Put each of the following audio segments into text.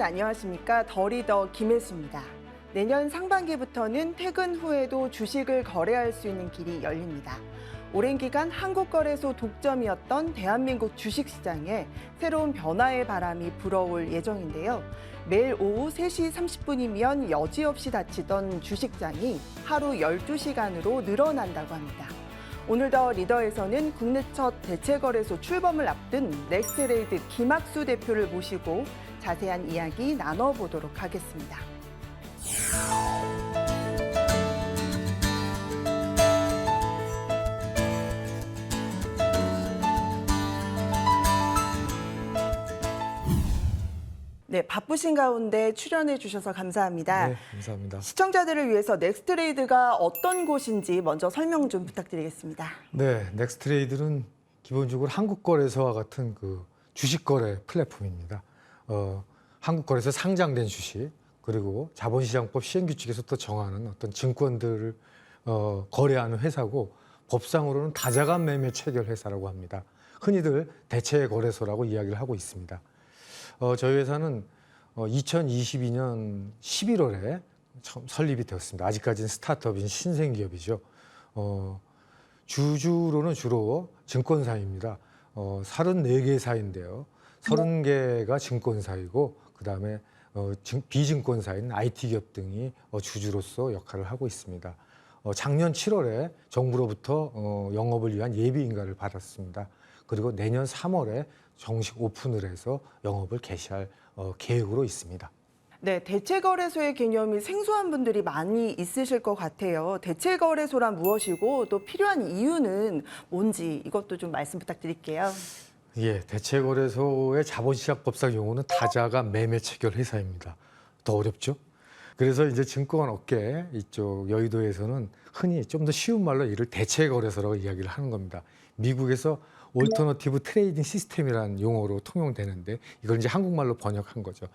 여러분 안녕하십니까? 더 리더 김혜수입니다. 내년 상반기부터는 퇴근 후에도 주식을 거래할 수 있는 길이 열립니다. 오랜 기간 한국거래소 독점이었던 대한민국 주식시장에 새로운 변화의 바람이 불어올 예정인데요. 매일 오후 3시 30분이면 여지없이 닫히던 주식장이 하루 12시간으로 늘어난다고 합니다. 오늘 더 리더에서는 국내 첫 대체거래소 출범을 앞둔 넥스트레이드 김학수 대표를 모시고 자세한 이야기 나눠보도록 하겠습니다. 네, 바쁘신 가운데 출연해 주셔서 감사합니다. 네, 감사합니다. 시청자들을 위해서 넥스트레이드가 어떤 곳인지 먼저 설명 좀 부탁드리겠습니다. 네, 넥스트레이드는 기본적으로 한국거래소와 같은 그 주식거래 플랫폼입니다. 한국거래소 상장된 주식, 그리고 자본시장법 시행규칙에서 또 정하는 어떤 증권들을 거래하는 회사고, 법상으로는 다자간 매매 체결 회사라고 합니다. 흔히들 대체거래소라고 이야기를 하고 있습니다. 저희 회사는 2022년 11월에 처음 설립이 되었습니다. 아직까지는 스타트업인 신생기업이죠. 주주로는 주로 증권사입니다. 34개사인데요. 30개가 증권사이고, 그다음에 비증권사인 IT기업 등이 주주로서 역할을 하고 있습니다. 작년 7월에 정부로부터 영업을 위한 예비인가를 받았습니다. 그리고 내년 3월에 정식 오픈을 해서 영업을 개시할 계획으로 있습니다. 네, 대체거래소의 개념이 생소한 분들이 많이 있으실 것 같아요. 대체거래소란 무엇이고 또 필요한 이유는 뭔지 이것도 좀 말씀 부탁드릴게요. 예, 대체거래소의 자본시장법상 용어는 다자간 매매 체결 회사입니다. 더 어렵죠? 그래서 이제 증권업계 이쪽 여의도에서는 흔히 좀 더 쉬운 말로 이를 대체거래소라고 이야기를 하는 겁니다. 미국에서 올터너티브 트레이딩 시스템이라는 용어로 통용되는데, 이걸 이제 한국말로 번역한 거죠.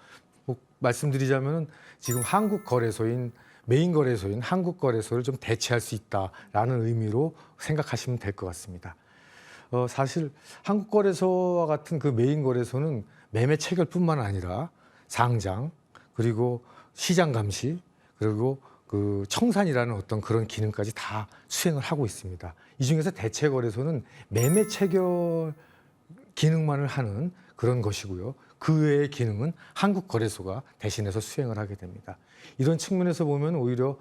말씀드리자면 지금 한국 거래소인 메인 거래소인 한국 거래소를 좀 대체할 수 있다라는 의미로 생각하시면 될 것 같습니다. 사실 한국 거래소와 같은 그 메인 거래소는 매매 체결뿐만 아니라 상장, 그리고 시장 감시, 그리고 그 청산이라는 어떤 그런 기능까지 다 수행을 하고 있습니다. 이 중에서 대체거래소는 매매 체결 기능만을 하는 그런 것이고요. 그 외의 기능은 한국거래소가 대신해서 수행을 하게 됩니다. 이런 측면에서 보면 오히려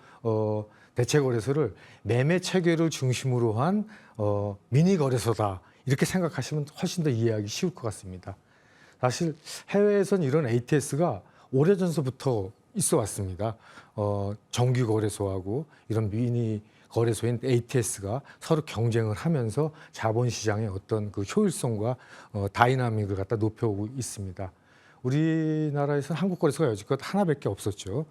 대체거래소를 매매 체결을 중심으로 한 미니거래소다, 이렇게 생각하시면 훨씬 더 이해하기 쉬울 것 같습니다. 사실 해외에서는 이런 ATS가 오래전서부터 있어 왔습니다. 정규 거래소하고 이런 미니 거래소인 ATS가 서로 경쟁을 하면서 자본시장의 어떤 그 효율성과 다이나믹을 갖다 높여오고 있습니다. 우리나라에서는 한국거래소가 여지껏 하나밖에 없었죠.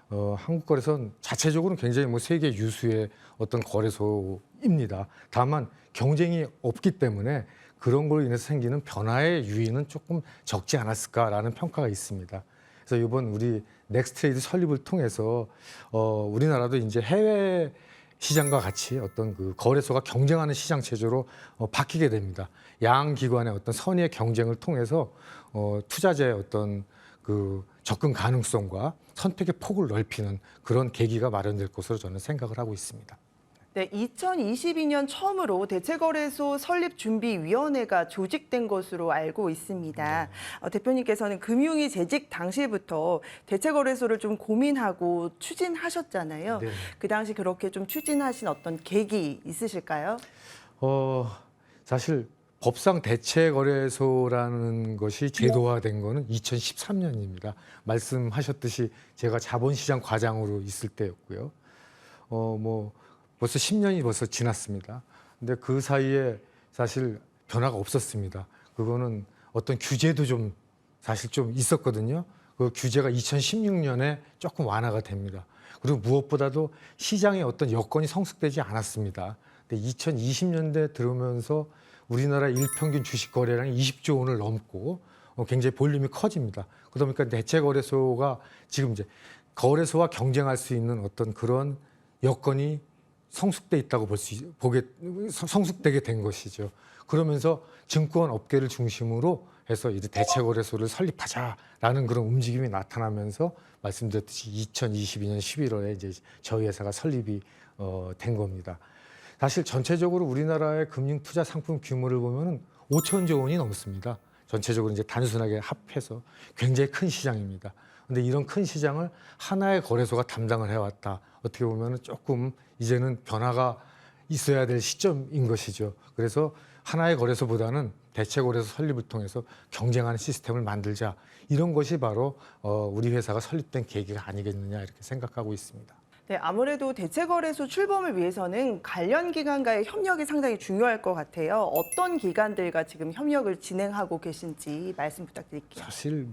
한국거래소는 자체적으로는 굉장히 세계 유수의 어떤 거래소입니다. 다만 경쟁이 없기 때문에 그런 걸로 인해서 생기는 변화의 유인은 조금 적지 않았을까라는 평가가 있습니다. 그래서 이번 우리 넥스트레이드 설립을 통해서 우리나라도 이제 해외 시장과 같이 어떤 그 거래소가 경쟁하는 시장 체제로 바뀌게 됩니다. 양 기관의 어떤 선의의 경쟁을 통해서 투자자의 어떤 그 접근 가능성과 선택의 폭을 넓히는 그런 계기가 마련될 것으로 저는 생각을 하고 있습니다. 네, 2022년 처음으로 대체거래소 설립준비위원회가 조직된 것으로 알고 있습니다. 대표님께서는 금융위 재직 당시부터 대체거래소를 좀 고민하고 추진하셨잖아요. 네. 그 당시 그렇게 좀 추진하신 어떤 계기 있으실까요? 사실 법상 대체거래소라는 것이 제도화된 거는 2013년입니다. 말씀하셨듯이 제가 자본시장 과장으로 있을 때였고요. 벌써 10년이 벌써 지났습니다. 근데 그 사이에 사실 변화가 없었습니다. 그거는 어떤 규제도 좀 사실 좀 있었거든요. 그 규제가 2016년에 조금 완화가 됩니다. 그리고 무엇보다도 시장에 어떤 여건이 성숙되지 않았습니다. 근데 2020년대 들어오면서 우리나라 일평균 주식 거래량이 20조 원을 넘고 굉장히 볼륨이 커집니다. 그러다 보니까 대체거래소가 지금 이제 거래소와 경쟁할 수 있는 어떤 그런 여건이 성숙돼 있다고 성숙되게 된 것이죠. 그러면서 증권 업계를 중심으로 해서 이제 대체거래소를 설립하자라는 그런 움직임이 나타나면서 말씀드렸듯이 2022년 11월에 이제 저희 회사가 설립이 된 겁니다. 사실 전체적으로 우리나라의 금융 투자 상품 규모를 보면은 5천조 원이 넘습니다. 전체적으로 이제 단순하게 합해서 굉장히 큰 시장입니다. 근데 이런 큰 시장을 하나의 거래소가 담당을 해왔다. 어떻게 보면은 조금 이제는 변화가 있어야 될 시점인 것이죠. 그래서 하나의 거래소보다는 대체 거래소 설립을 통해서 경쟁하는 시스템을 만들자. 이런 것이 바로 우리 회사가 설립된 계기가 아니겠느냐 이렇게 생각하고 있습니다. 네, 아무래도 대체거래소 출범을 위해서는 관련 기관과의 협력이 상당히 중요할 것 같아요. 어떤 기관들과 지금 협력을 진행하고 계신지 말씀 부탁드릴게요. 사실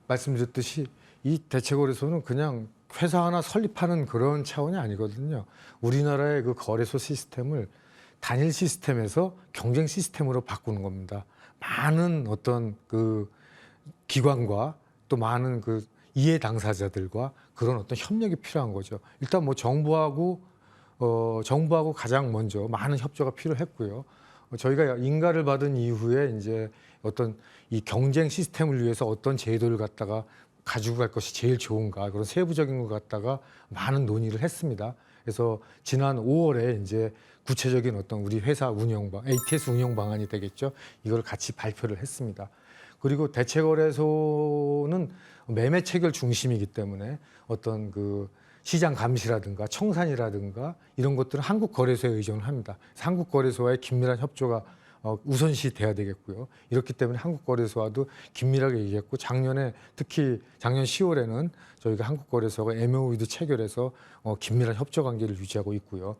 말씀드렸듯이 이 대체거래소는 그냥 회사 하나 설립하는 그런 차원이 아니거든요. 우리나라의 그 거래소 시스템을 단일 시스템에서 경쟁 시스템으로 바꾸는 겁니다. 많은 어떤 그 기관과 또 많은 그 이해 당사자들과 그런 어떤 협력이 필요한 거죠. 일단 뭐 정부하고 가장 먼저 많은 협조가 필요했고요. 저희가 인가를 받은 이후에 이제 어떤 이 경쟁 시스템을 위해서 어떤 제도를 갖다가 가지고 갈 것이 제일 좋은가 그런 세부적인 것 갖다가 많은 논의를 했습니다. 그래서 지난 5월에 이제 구체적인 어떤 우리 회사 운영 ATS 운영 방안이 되겠죠. 이걸 같이 발표를 했습니다. 그리고 대체거래소는 매매 체결 중심이기 때문에 어떤 그 시장 감시라든가 청산이라든가 이런 것들은 한국 거래소에 의존을 합니다. 한국 거래소와의 긴밀한 협조가 우선시 돼야 되겠고요. 이렇기 때문에 한국 거래소와도 긴밀하게 얘기했고 특히 작년 10월에는 저희가 한국 거래소가 MOU도 체결해서 긴밀한 협조 관계를 유지하고 있고요.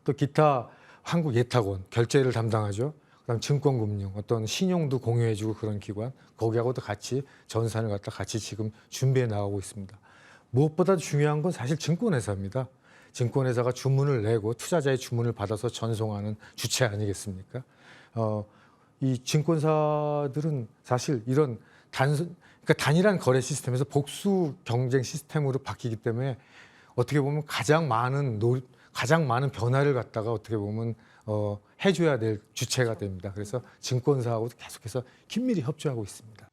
또 기타 한국 예탁원 결제를 담당하죠. 그다음 증권금융 어떤 신용도 공유해주고 그런 기관 거기하고도 같이 전산을 갖다 같이 지금 준비해 나가고 있습니다. 무엇보다 중요한 건 사실 증권회사입니다. 증권회사가 주문을 내고 투자자의 주문을 받아서 전송하는 주체 아니겠습니까? 이 증권사들은 사실 이런 그러니까 단일한 거래 시스템에서 복수 경쟁 시스템으로 바뀌기 때문에 어떻게 보면 가장 많은 변화를 갖다가 어떻게 보면 해줘야 될 주체가 됩니다. 그래서 증권사하고도 계속해서 긴밀히 협조하고 있습니다.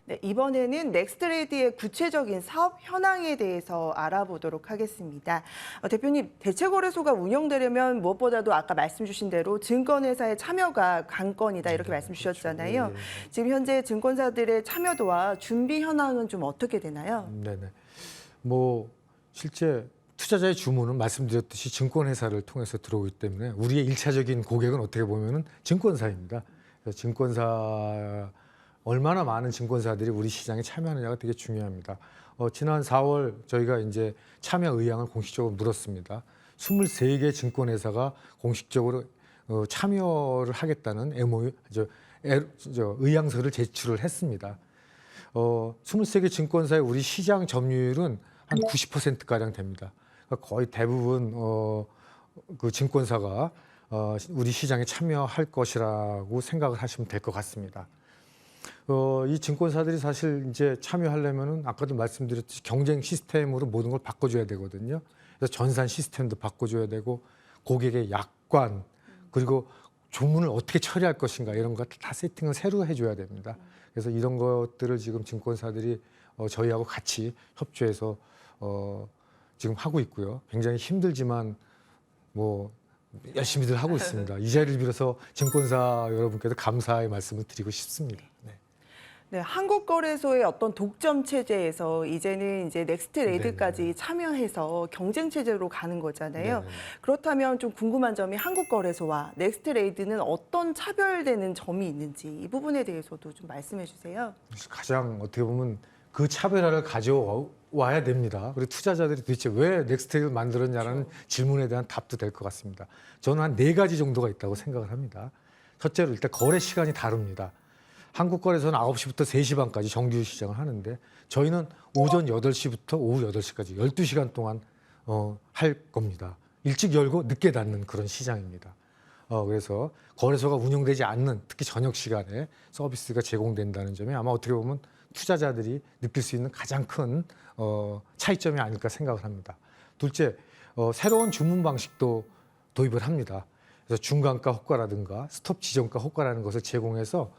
네, 이번에는 넥스트레이드의 구체적인 사업 현황에 대해서 알아보도록 하겠습니다. 대표님, 대체거래소가 운영되려면 무엇보다도 아까 말씀 주신 대로 증권회사의 참여가 관건이다 이렇게 말씀 주셨잖아요. 그렇죠. 지금 현재 증권사들의 참여도와 준비 현황은 좀 어떻게 되나요? 네네. 뭐 실제 투자자의 주문은 말씀드렸듯이 증권회사를 통해서 들어오기 때문에 우리의 일차적인 고객은 어떻게 보면은 증권사입니다. 그래서 얼마나 많은 증권사들이 우리 시장에 참여하느냐가 되게 중요합니다. 지난 4월 저희가 이제 참여 의향을 공식적으로 물었습니다. 23개 증권회사가 공식적으로 참여를 하겠다는 의향서를 제출을 했습니다. 23개 증권사의 우리 시장 점유율은 한 90%가량 됩니다. 그러니까 거의 대부분 그 증권사가 우리 시장에 참여할 것이라고 생각을 하시면 될 것 같습니다. 이 증권사들이 사실 이제 참여하려면은 아까도 말씀드렸듯이 경쟁 시스템으로 모든 걸 바꿔줘야 되거든요. 그래서 전산 시스템도 바꿔줘야 되고 고객의 약관 그리고 조문을 어떻게 처리할 것인가 이런 것 다 세팅을 새로 해줘야 됩니다. 그래서 이런 것들을 지금 증권사들이 저희하고 같이 협조해서 지금 하고 있고요. 굉장히 힘들지만 뭐 열심히들 하고 있습니다. 이 자리를 빌어서 증권사 여러분께도 감사의 말씀을 드리고 싶습니다. 네. 네, 한국거래소의 어떤 독점 체제에서 이제는 이제 넥스트레이드까지 참여해서 경쟁 체제로 가는 거잖아요. 네네. 그렇다면 좀 궁금한 점이 한국거래소와 넥스트레이드는 어떤 차별되는 점이 있는지 이 부분에 대해서도 좀 말씀해 주세요. 가장 어떻게 보면 그 차별화를 가져와야 됩니다. 그리고 투자자들이 도대체 왜 넥스트레이드를 만들었냐라는 질문에 대한 답도 될 것 같습니다. 저는 한 4가지 정도가 있다고 생각을 합니다. 첫째로 일단 거래 시간이 다릅니다. 한국거래소는 9시부터 3시 반까지 정규 시장을 하는데 저희는 오전 8시부터 오후 8시까지 12시간 동안 할 겁니다. 일찍 열고 늦게 닫는 그런 시장입니다. 그래서 거래소가 운영되지 않는 특히 저녁 시간에 서비스가 제공된다는 점이 아마 어떻게 보면 투자자들이 느낄 수 있는 가장 큰 차이점이 아닐까 생각을 합니다. 둘째, 새로운 주문 방식도 도입을 합니다. 그래서 중간가 호가라든가 스톱 지정가 호가라는 것을 제공해서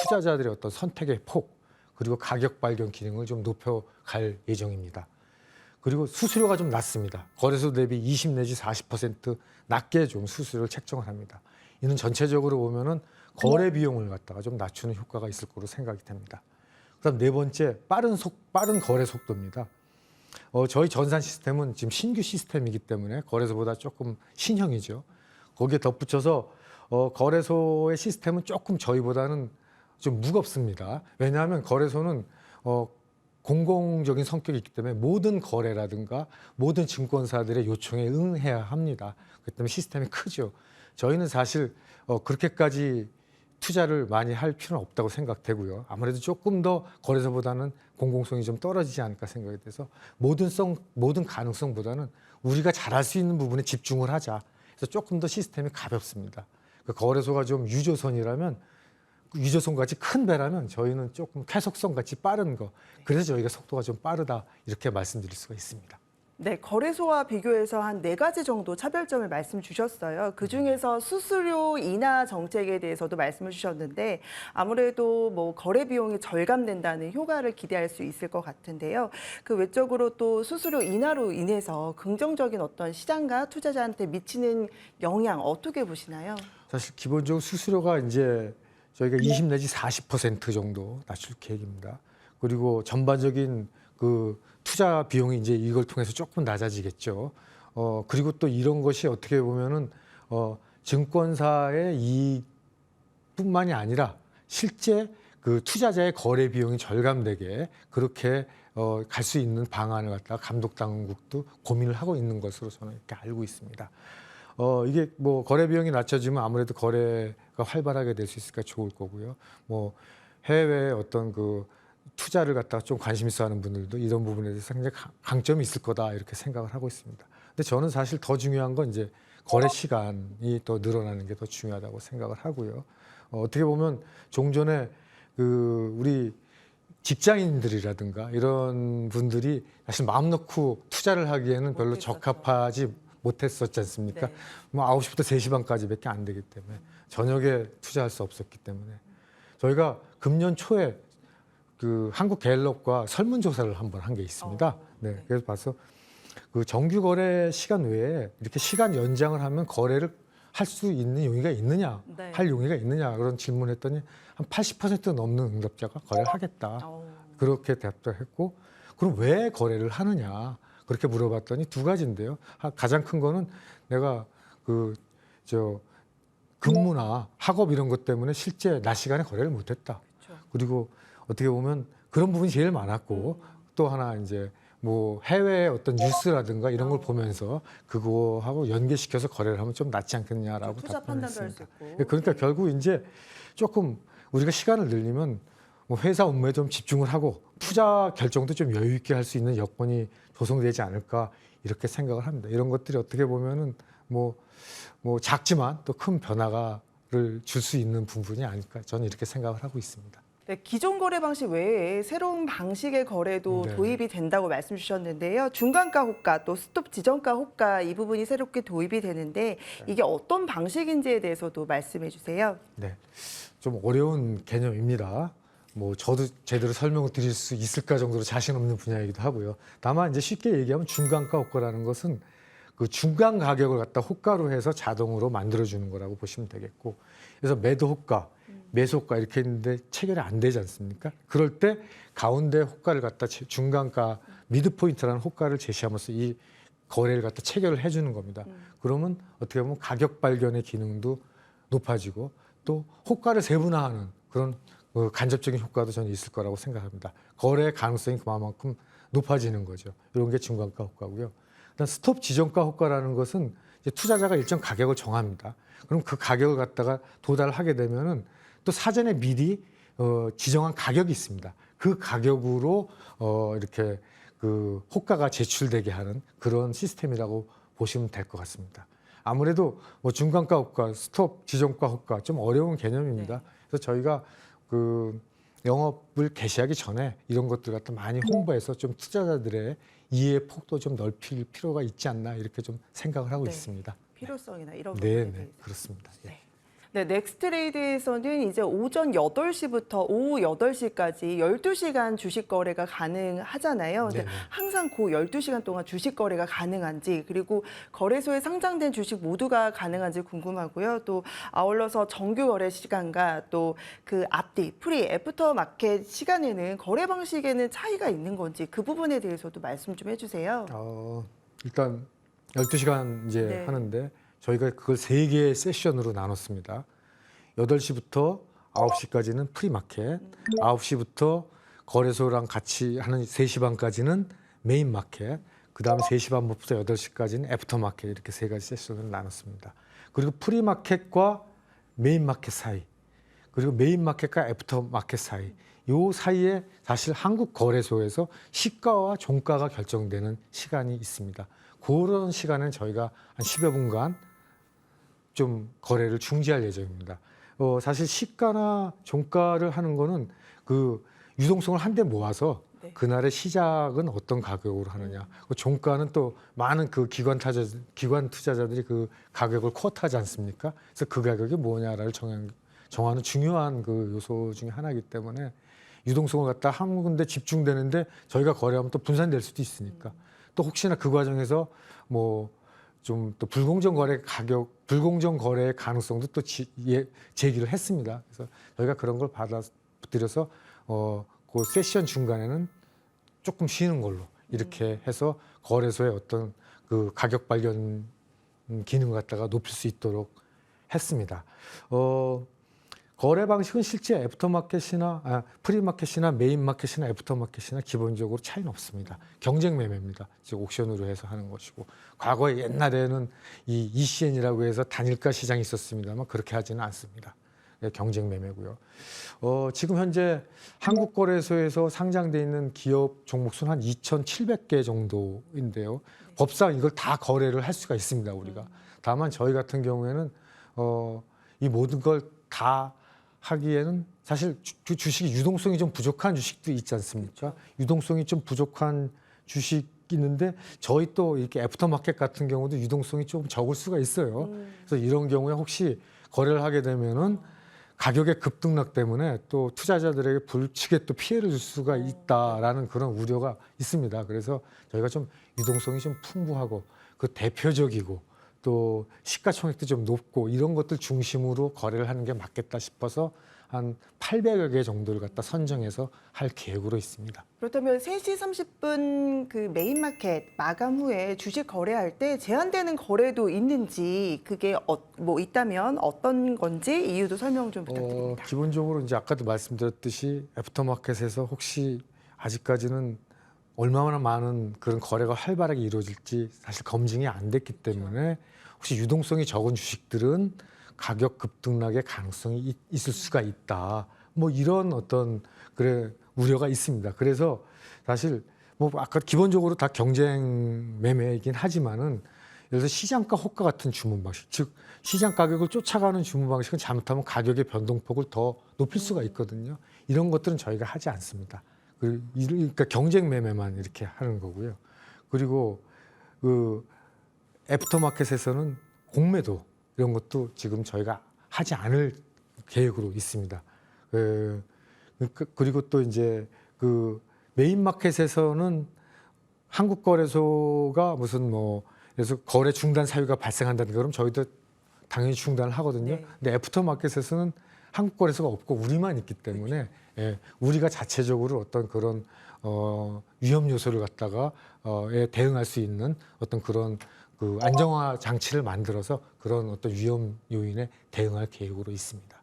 투자자들의 어떤 선택의 폭 그리고 가격 발견 기능을 좀 높여갈 예정입니다. 그리고 수수료가 좀 낮습니다. 거래소 대비 20 내지 40% 낮게 좀 수수료를 책정을 합니다. 이는 전체적으로 보면은 거래 비용을 갖다가 좀 낮추는 효과가 있을 거로 생각이 됩니다. 그다음 네 번째, 빠른 거래 속도입니다. 저희 전산 시스템은 지금 신규 시스템이기 때문에 거래소보다 조금 신형이죠. 거기에 덧붙여서 거래소의 시스템은 조금 저희보다는 좀 무겁습니다. 왜냐하면 거래소는 공공적인 성격이 있기 때문에 모든 거래라든가 모든 증권사들의 요청에 응해야 합니다. 그렇기 때문에 시스템이 크죠. 저희는 사실 그렇게까지 투자를 많이 할 필요는 없다고 생각되고요. 아무래도 조금 더 거래소보다는 공공성이 좀 떨어지지 않을까 생각이 돼서 모든 가능성보다는 우리가 잘할 수 있는 부분에 집중을 하자. 그래서 조금 더 시스템이 가볍습니다. 거래소가 좀 유조선이라면 유조선 같이 큰 배라면 저희는 조금 쾌속성 같이 빠른 거. 그래서 저희가 속도가 좀 빠르다 이렇게 말씀드릴 수가 있습니다. 네, 거래소와 비교해서 한 4가지 정도 차별점을 말씀 주셨어요. 그중에서 수수료 인하 정책에 대해서도 말씀을 주셨는데 아무래도 뭐 거래 비용이 절감된다는 효과를 기대할 수 있을 것 같은데요. 그 외적으로 또 수수료 인하로 인해서 긍정적인 어떤 시장과 투자자한테 미치는 영향 어떻게 보시나요? 사실 기본적으로 수수료가 이제 저희가 20 내지 40% 정도 낮출 계획입니다. 그리고 전반적인 그 투자 비용이 이제 이걸 통해서 조금 낮아지겠죠. 그리고 또 이런 것이 어떻게 보면은 증권사의 이익뿐만이 아니라 실제 그 투자자의 거래 비용이 절감되게 그렇게 갈 수 있는 방안을 갖다가 감독 당국도 고민을 하고 있는 것으로 저는 이렇게 알고 있습니다. 이게 뭐 거래 비용이 낮춰지면 아무래도 거래가 활발하게 될 수 있으니까 좋을 거고요. 뭐 해외 어떤 그 투자를 갖다가 좀 관심 있어 하는 분들도 이런 부분에 대해서 상당히 강점이 있을 거다 이렇게 생각을 하고 있습니다. 근데 저는 사실 더 중요한 건 이제 거래 시간이 더 늘어나는 게 더 중요하다고 생각을 하고요. 어떻게 보면 종전에 그 우리 직장인들이라든가 이런 분들이 사실 마음 놓고 투자를 하기에는 별로 적합하지 못했었지 않습니까? 네. 뭐 9시부터 3시 반까지밖에 안 되기 때문에 저녁에 투자할 수 없었기 때문에 저희가 금년 초에 그 한국갤럽과 설문조사를 한번 한 게 있습니다. 네, 그래서 봐서 그 정규 거래 시간 외에 이렇게 시간 연장을 하면 거래를 할 수 있는 용의가 있느냐, 네. 할 용의가 있느냐 그런 질문했더니 한 80% 넘는 응답자가 거래를 하겠다. 그렇게 대답을 했고, 그럼 왜 거래를 하느냐 그렇게 물어봤더니 두 가지인데요. 가장 큰 거는 내가 근무나 학업 이런 것 때문에 실제 낮 시간에 거래를 못했다. 그렇죠. 그리고 어떻게 보면 그런 부분이 제일 많았고 또 하나 이제 뭐 해외 어떤 뉴스라든가 이런 걸 보면서 그거하고 연계시켜서 거래를 하면 좀 낫지 않겠냐라고 투자 판단도 할 수 답변했습니다. 있고. 그러니까 결국 이제 조금 우리가 시간을 늘리면 뭐 회사 업무에 좀 집중을 하고 투자 결정도 좀 여유 있게 할 수 있는 여건이 조성되지 않을까 이렇게 생각을 합니다. 이런 것들이 어떻게 보면은 뭐 작지만 또 큰 변화를 줄 수 있는 부분이 아닐까 저는 이렇게 생각을 하고 있습니다. 네, 기존 거래 방식 외에 새로운 방식의 거래도 네. 도입이 된다고 말씀 주셨는데요. 중간가 호가 또 스톱 지정가 호가 이 부분이 새롭게 도입이 되는데 이게 어떤 방식인지에 대해서도 말씀해 주세요. 네, 좀 어려운 개념입니다. 뭐 저도 제대로 설명을 드릴 수 있을까 정도로 자신 없는 분야이기도 하고요. 다만 이제 쉽게 얘기하면 중간가 호가라는 것은 그 중간 가격을 갖다 호가로 해서 자동으로 만들어주는 거라고 보시면 되겠고, 그래서 매도 호가, 매수 호가 이렇게 했는데 체결이 안 되지 않습니까? 그럴 때 가운데 호가를 갖다 중간가 미드 포인트라는 호가를 제시하면서 이 거래를 갖다 체결을 해주는 겁니다. 그러면 어떻게 보면 가격 발견의 기능도 높아지고 또 호가를 세분화하는 그런 간접적인 효과도 저는 있을 거라고 생각합니다. 거래 가능성이 그만큼 높아지는 거죠. 이런 게 중간가 호가고요. 그다음 스톱 지정가 호가라는 것은 이제 투자자가 일정 가격을 정합니다. 그럼 그 가격을 갖다가 도달하게 되면은 또 사전에 미리 지정한 가격이 있습니다. 그 가격으로 이렇게 그 호가가 제출되게 하는 그런 시스템이라고 보시면 될 것 같습니다. 아무래도 뭐 중간가 호가, 스톱 지정가 호가 좀 어려운 개념입니다. 그래서 저희가 그 영업을 개시하기 전에 이런 것들 갖다 많이 홍보해서 좀 투자자들의 이해 폭도 좀 넓힐 필요가 있지 않나 이렇게 좀 생각을 하고 있습니다. 필요성이나 이런 네, 부분에 네, 대해서. 그렇습니다. 예. 네, 넥스트레이드에서는 이제 오전 8시부터 오후 8시까지 12시간 주식 거래가 가능하잖아요. 근데 네네. 항상 그 12시간 동안 주식 거래가 가능한지, 그리고 거래소에 상장된 주식 모두가 가능한지 궁금하고요. 또 아울러서 정규 거래 시간과 또 그 앞뒤, 프리, 애프터 마켓 시간에는 거래 방식에는 차이가 있는 건지 그 부분에 대해서도 말씀 좀 해주세요. 일단 12시간 이제 네. 하는데 저희가 그걸 3개의 세션으로 나눴습니다. 8시부터 9시까지는 프리마켓, 9시부터 거래소랑 같이 하는 3시 반까지는 메인 마켓, 그 다음에 3시 반부터 8시까지는 애프터 마켓 이렇게 3가지 세션으로 나눴습니다. 그리고 프리마켓과 메인 마켓 사이, 그리고 메인 마켓과 애프터 마켓 사이, 요 사이에 사실 한국 거래소에서 시가와 종가가 결정되는 시간이 있습니다. 그런 시간은 저희가 한 10여 분간 좀 거래를 중지할 예정입니다. 사실 시가나 종가를 하는 거는 그 유동성을 한데 모아서 네. 그날의 시작은 어떤 가격으로 하느냐. 그 종가는 또 많은 그 기관 투자자들이 그 가격을 쿼트하지 않습니까? 그래서 그 가격이 뭐냐를 정하는 중요한 그 요소 중에 하나이기 때문에 유동성을 갖다 한 군데 집중되는데 저희가 거래하면 또 분산될 수도 있으니까 또 혹시나 그 과정에서 뭐 좀 또 불공정 거래의 가능성도 또 제기를 했습니다. 그래서 저희가 그런 걸 받아들여서 그 세션 중간에는 조금 쉬는 걸로 이렇게 해서 거래소의 어떤 그 가격 발견 기능을 갖다가 높일 수 있도록 했습니다. 거래 방식은 실제 애프터마켓이나 프리마켓이나 메인마켓이나 애프터마켓이나 기본적으로 차이는 없습니다. 경쟁 매매입니다. 즉 옥션으로 해서 하는 것이고 과거에 옛날에는 이 ECN이라고 해서 단일가 시장이 있었습니다만 그렇게 하지는 않습니다. 경쟁 매매고요. 지금 현재 한국거래소에서 상장돼 있는 기업 종목 수는 한 2,700개 정도인데요. 법상 이걸 다 거래를 할 수가 있습니다. 우리가. 다만 저희 같은 경우에는 이 모든 걸 다 하기에는 사실 주식이 유동성이 좀 부족한 주식도 있지 않습니까? 유동성이 좀 부족한 주식이 있는데 저희 또 이렇게 애프터마켓 같은 경우도 유동성이 좀 적을 수가 있어요. 그래서 이런 경우에 혹시 거래를 하게 되면은 가격의 급등락 때문에 또 투자자들에게 불치게 또 피해를 줄 수가 있다라는 그런 우려가 있습니다. 그래서 저희가 좀 유동성이 좀 풍부하고 그 대표적이고 또 시가총액도 좀 높고 이런 것들 중심으로 거래를 하는 게 맞겠다 싶어서 한 800여 개 정도를 갖다 선정해서 할 계획으로 있습니다. 그렇다면 3시 30분 그 메인 마켓 마감 후에 주식 거래할 때 제한되는 거래도 있는지 그게 뭐 있다면 어떤 건지 이유도 설명 좀 부탁드립니다. 기본적으로 이제 아까도 말씀드렸듯이 애프터마켓에서 혹시 아직까지는 얼마나 많은 그런 거래가 활발하게 이루어질지 사실 검증이 안 됐기 때문에 혹시 유동성이 적은 주식들은 가격 급등락의 가능성이 있을 수가 있다. 뭐 이런 어떤 우려가 있습니다. 그래서 사실 뭐 아까 기본적으로 다 경쟁 매매이긴 하지만은 예를 들어 시장가 호가 같은 주문 방식, 즉 시장 가격을 쫓아가는 주문 방식은 잘못하면 가격의 변동폭을 더 높일 수가 있거든요. 이런 것들은 저희가 하지 않습니다. 그러니까 경쟁 매매만 이렇게 하는 거고요. 그리고 그 애프터마켓에서는 공매도 이런 것도 지금 저희가 하지 않을 계획으로 있습니다. 그리고 또 이제 그 메인 마켓에서는 한국 거래소가 무슨 뭐 그래서 거래 중단 사유가 발생한다든가 그럼 저희도 당연히 중단을 하거든요. 네. 근데 애프터마켓에서는 한국 거래소가 없고 우리만 있기 때문에 우리가 자체적으로 어떤 그런 위험 요소를 갖다가 대응할 수 있는 어떤 그런 그 안정화 장치를 만들어서 그런 어떤 위험 요인에 대응할 계획으로 있습니다.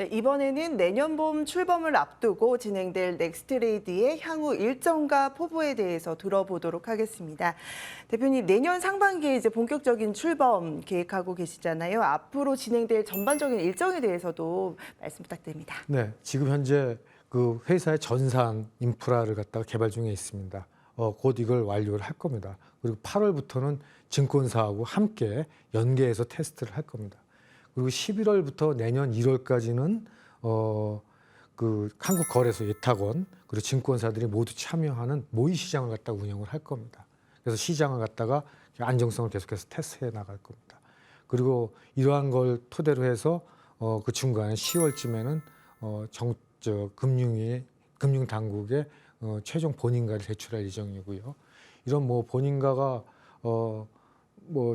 네, 이번에는 내년 봄 출범을 앞두고 진행될 넥스트레이드의 향후 일정과 포부에 대해서 들어보도록 하겠습니다. 대표님, 내년 상반기에 이제 본격적인 출범 계획하고 계시잖아요. 앞으로 진행될 전반적인 일정에 대해서도 말씀 부탁드립니다. 네, 지금 현재 그 회사의 전산 인프라를 갖다가 개발 중에 있습니다. 곧 이걸 완료를 할 겁니다. 그리고 8월부터는 증권사하고 함께 연계해서 테스트를 할 겁니다. 그리고 11월부터 내년 1월까지는 그 한국거래소 예탁원 그리고 증권사들이 모두 참여하는 모의 시장을 갖다가 운영을 할 겁니다. 그래서 시장을 갖다가 안정성을 계속해서 테스트해 나갈 겁니다. 그리고 이러한 걸 토대로 해서 그 중간에 10월쯤에는 금융 당국에 최종 본인가를 제출할 예정이고요. 이런 뭐 본인가가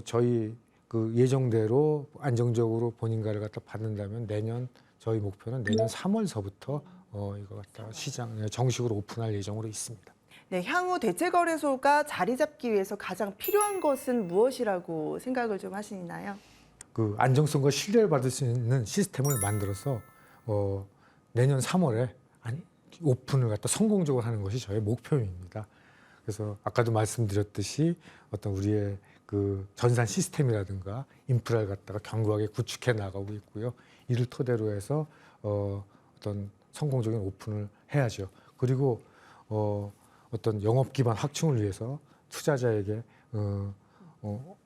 저희 그 예정대로 안정적으로 본인가를 갖다 받는다면 저희 목표는 내년 3월서부터 이거 갖다 시장에 정식으로 오픈할 예정으로 있습니다. 네, 향후 대체거래소가 자리 잡기 위해서 가장 필요한 것은 무엇이라고 생각을 좀 하시나요? 그 안정성과 신뢰를 받을 수 있는 시스템을 만들어서 내년 3월에 오픈을 갖다 성공적으로 하는 것이 저의 목표입니다. 그래서 아까도 말씀드렸듯이 어떤 우리의 그 전산 시스템이라든가 인프라를 갖다가 견고하게 구축해 나가고 있고요. 이를 토대로 해서 어떤 성공적인 오픈을 해야죠. 그리고 어떤 영업 기반 확충을 위해서 투자자에게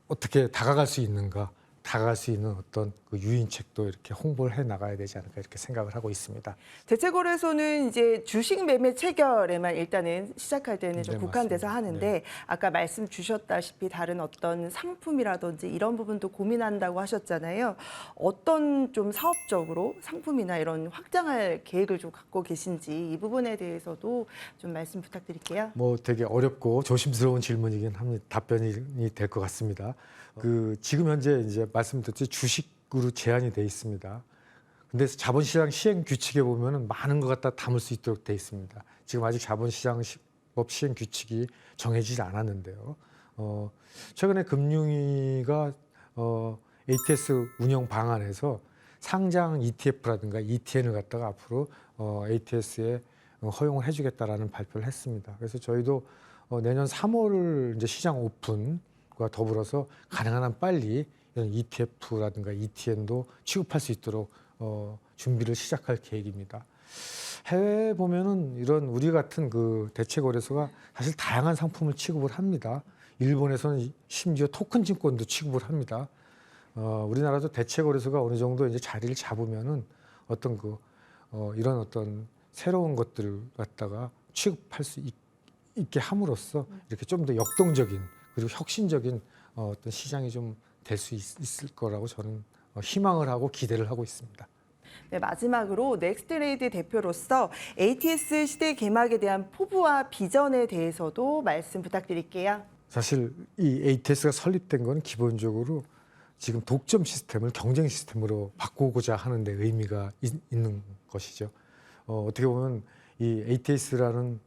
어떻게 다가갈 수 있는가, 다가갈 수 있는 어떤 그 유인책도 이렇게 홍보를 해 나가야 되지 않을까 이렇게 생각을 하고 있습니다. 대체거래소는 이제 주식 매매 체결에만 일단은 시작할 때는 좀 네, 국한돼서 맞습니다. 하는데 네. 아까 말씀 주셨다시피 다른 어떤 상품이라든지 이런 부분도 고민한다고 하셨잖아요. 어떤 좀 사업적으로 상품이나 이런 확장할 계획을 좀 갖고 계신지 이 부분에 대해서도 좀 말씀 부탁드릴게요. 뭐 되게 어렵고 조심스러운 질문이긴 합니다. 답변이 될 것 같습니다. 그 지금 현재 이제 말씀드렸듯이 주식으로 제한이 돼 있습니다. 근데 자본시장 시행 규칙에 보면은 많은 것 갖다 담을 수 있도록 돼 있습니다. 지금 아직 자본시장법 시행 규칙이 정해지지 않았는데요. 최근에 금융위가 ATS 운영 방안에서 상장 ETF라든가 ETN을 갖다가 앞으로 ATS에 허용을 해주겠다라는 발표를 했습니다. 그래서 저희도 내년 3월 이제 시장 오픈과 더불어서 가능한 한 빨리 이런 ETF라든가 ETN도 취급할 수 있도록 준비를 시작할 계획입니다. 해외에 보면은 이런 우리 같은 그 대체거래소가 사실 다양한 상품을 취급을 합니다. 일본에서는 심지어 토큰 증권도 취급을 합니다. 우리나라도 대체거래소가 어느 정도 이제 자리를 잡으면은 어떤 이런 어떤 새로운 것들을 갖다가 취급할 수 있게 함으로써 이렇게 좀 더 역동적인 그리고 혁신적인 어떤 시장이 좀 될 수 있을 거라고 저는 희망을 하고 기대를 하고 있습니다. 네, 마지막으로 넥스트레이드 대표로서 ATS 시대 개막에 대한 포부와 비전에 대해서도 말씀 부탁드릴게요. 사실 이 ATS가 설립된 건 기본적으로 지금 독점 시스템을 경쟁 시스템으로 바꾸고자 하는 데 의미가 있는 것이죠. 어떻게 보면 이 ATS를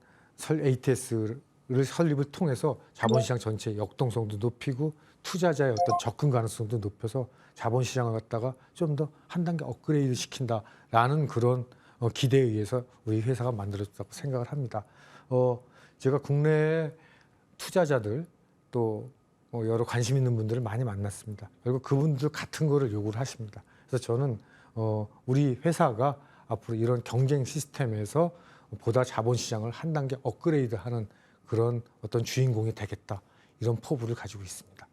설립을 통해서 자본시장 전체의 역동성도 높이고 투자자의 어떤 접근 가능성도 높여서 자본시장을 갖다가 좀 더 한 단계 업그레이드 시킨다라는 그런 기대에 의해서 우리 회사가 만들어졌다고 생각을 합니다. 제가 국내 투자자들 또 여러 관심 있는 분들을 많이 만났습니다. 그리고 그분들 같은 거를 요구를 하십니다. 그래서 저는 우리 회사가 앞으로 이런 경쟁 시스템에서 보다 자본시장을 한 단계 업그레이드하는 그런 어떤 주인공이 되겠다 이런 포부를 가지고 있습니다.